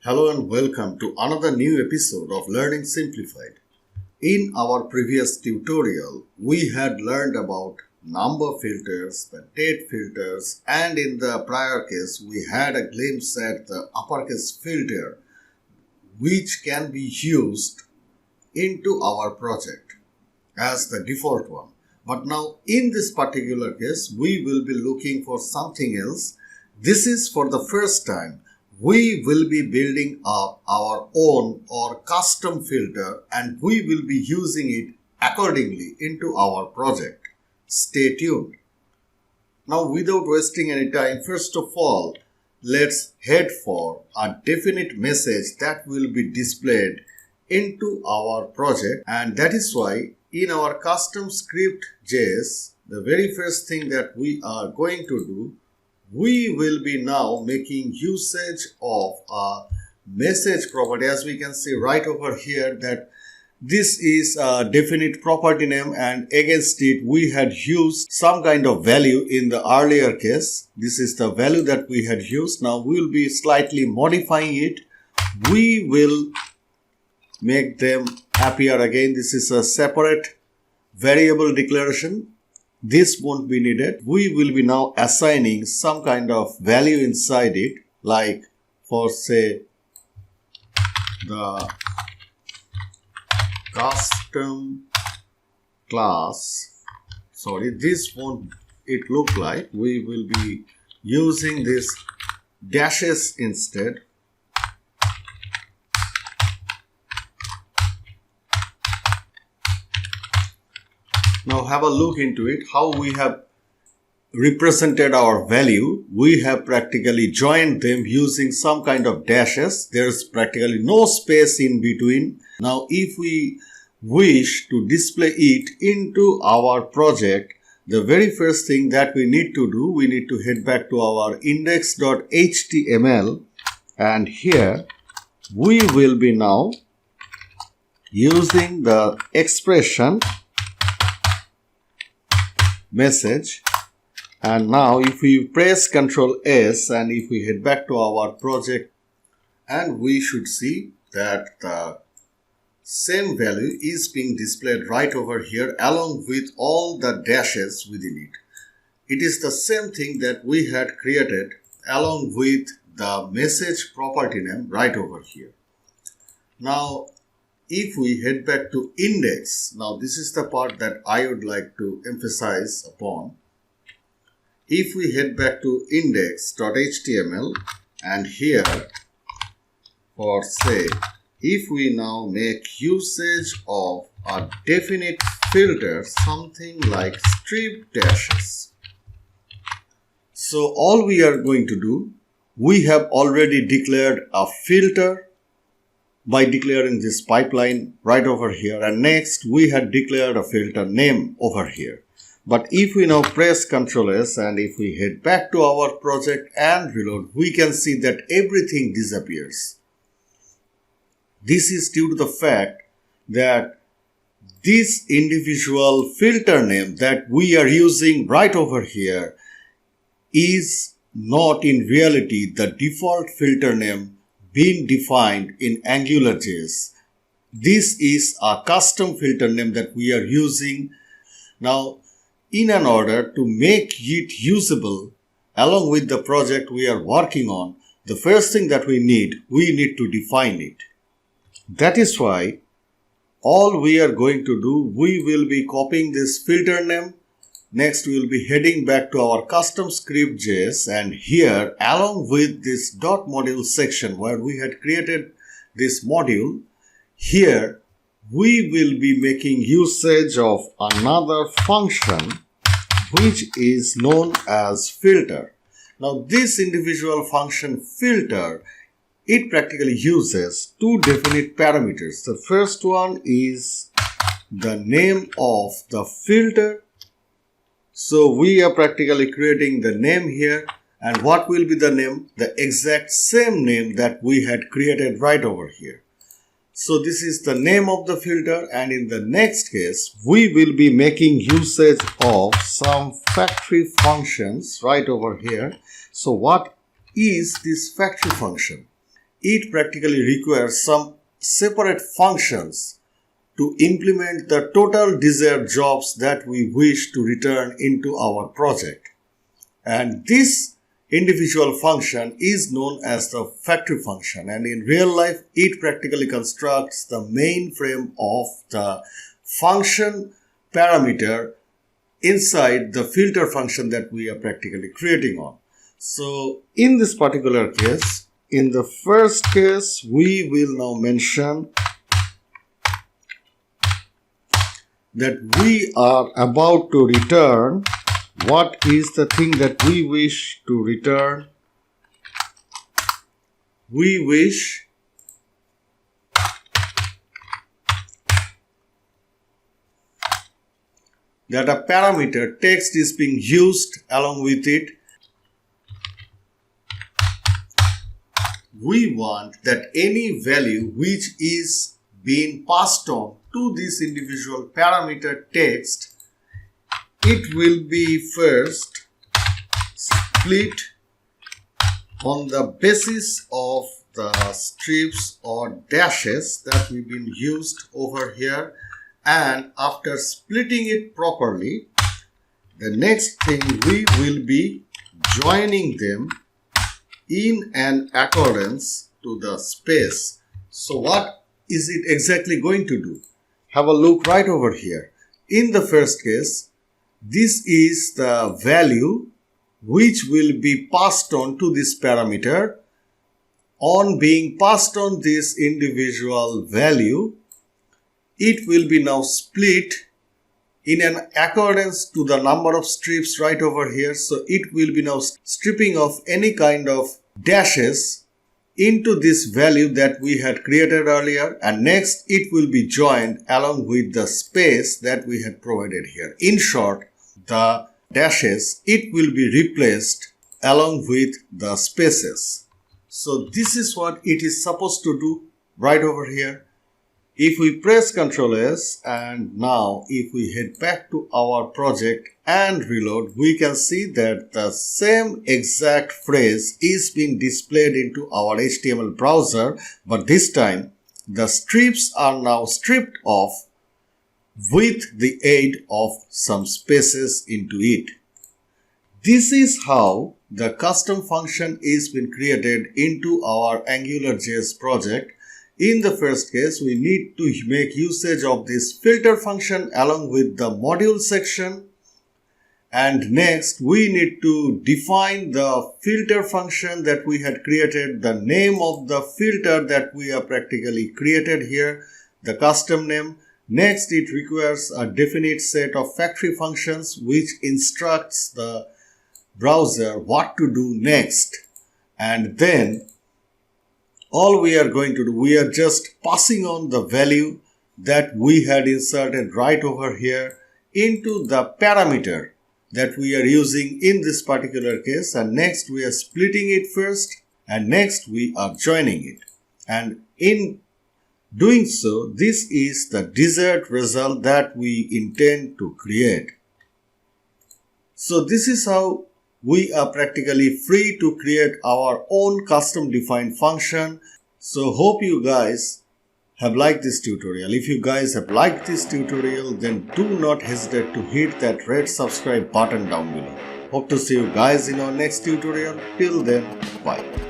Hello and welcome to another new episode of Learning Simplified. In our previous tutorial, we had learned about number filters, the date filters, and in the prior case, we had a glimpse at the uppercase filter, which can be used into our project as the default one. But now in this particular case, we will be looking for something else. This is for the first time. We will be building up our own or custom filter and we will be using it accordingly into our project. Stay tuned. Now without wasting any time, first of all, let's head for a definite message that will be displayed into our project, and that is why in our custom script JS, the very first thing that we are going to do, we will be now making usage of a message property. As we can see right over here that this is a definite property name, and against it we had used some kind of value in the earlier case. This is the value that we had used. Now we will be slightly modifying it. We will make them appear again. This is a separate variable declaration. This won't be needed. We will be now assigning some kind of value inside it, like for say the custom class. This won't it look like. We will be using this dashes instead. Now have a look into it, how we have represented our value. We have practically joined them using some kind of dashes. There's practically no space in between. Now if we wish to display it into our project, the very first thing that we need to do, we need to head back to our index.html, and here we will be now using the expression message. And now if we press Ctrl S and if we head back to our project, and we should see that the same value is being displayed right over here along with all the dashes within it. It is the same thing that we had created along with the message property name right over here. Now if we head back to index, now this is the part that I would like to emphasize upon. If we head back to index.html, and here for say, if we now make usage of a definite filter, something like strip dashes. So all we are going to do, we have already declared a filter by declaring this pipeline right over here, and next we had declared a filter name over here. But if we now press Ctrl S and if we head back to our project and reload, we can see that everything disappears. This is due to the fact that this individual filter name that we are using right over here is not in reality the default filter name being defined in AngularJS. This is a custom filter name that we are using. Now, in an order to make it usable along with the project we are working on, the first thing that we need to define it. That is why all we are going to do, we will be copying this filter name. Next, we will be heading back to our custom script JS, and here along with this .module section where we had created this module, here we will be making usage of another function which is known as filter. Now this individual function filter, it practically uses two definite parameters. The first one is the name of the filter. So we are practically creating the name here, and what will be the name? The exact same name that we had created right over here. So this is the name of the filter, and in the next case we will be making usage of some factory functions right over here. So what is this factory function? it practically requires some separate functions to implement the total desired jobs that we wish to return into our project. And this individual function is known as the factory function, and in real life it practically constructs the mainframe of the function parameter inside the filter function that we are practically creating on. So in this particular case, in the first case, we will now mention that we are about to return what is the thing that we wish to return. We wish that a parameter text is being used along with it. We want that any value which is being passed on to this individual parameter text, it will be first split on the basis of the strips or dashes that we've been used over here, and after splitting it properly, the next thing we will be joining them in an accordance to the space. So what is it exactly going to do? Have a look right over here. In the first case, this is the value which will be passed on to this parameter. On being passed on this individual value, it will be now split in an accordance to the number of strips right over here. So it will be now stripping off any kind of dashes into this value that we had created earlier, and next it will be joined along with the space that we had provided here. In short, the dashes, it will be replaced along with the spaces. So this is what it is supposed to do right over here. If we press Ctrl S and now if we head back to our project and reload, we can see that the same exact phrase is being displayed into our HTML browser, but this time the strips are now stripped off with the aid of some spaces into it. This is how the custom function is being created into our AngularJS project. In the first case, we need to make usage of this filter function along with the module section. And next, we need to define the filter function that we had created, the name of the filter that we have practically created here, the custom name. Next, it requires a definite set of factory functions which instructs the browser what to do next. And then all we are going to do, we are just passing on the value that we had inserted right over here into the parameter that we are using in this particular case, and next we are splitting it first, and next we are joining it. And in doing so, this is the desired result that we intend to create. So this is how we are practically free to create our own custom defined function. So hope you guys have liked this tutorial. If you guys have liked this tutorial, then do not hesitate to hit that red subscribe button down below. Hope to see you guys in our next tutorial. Till then, bye.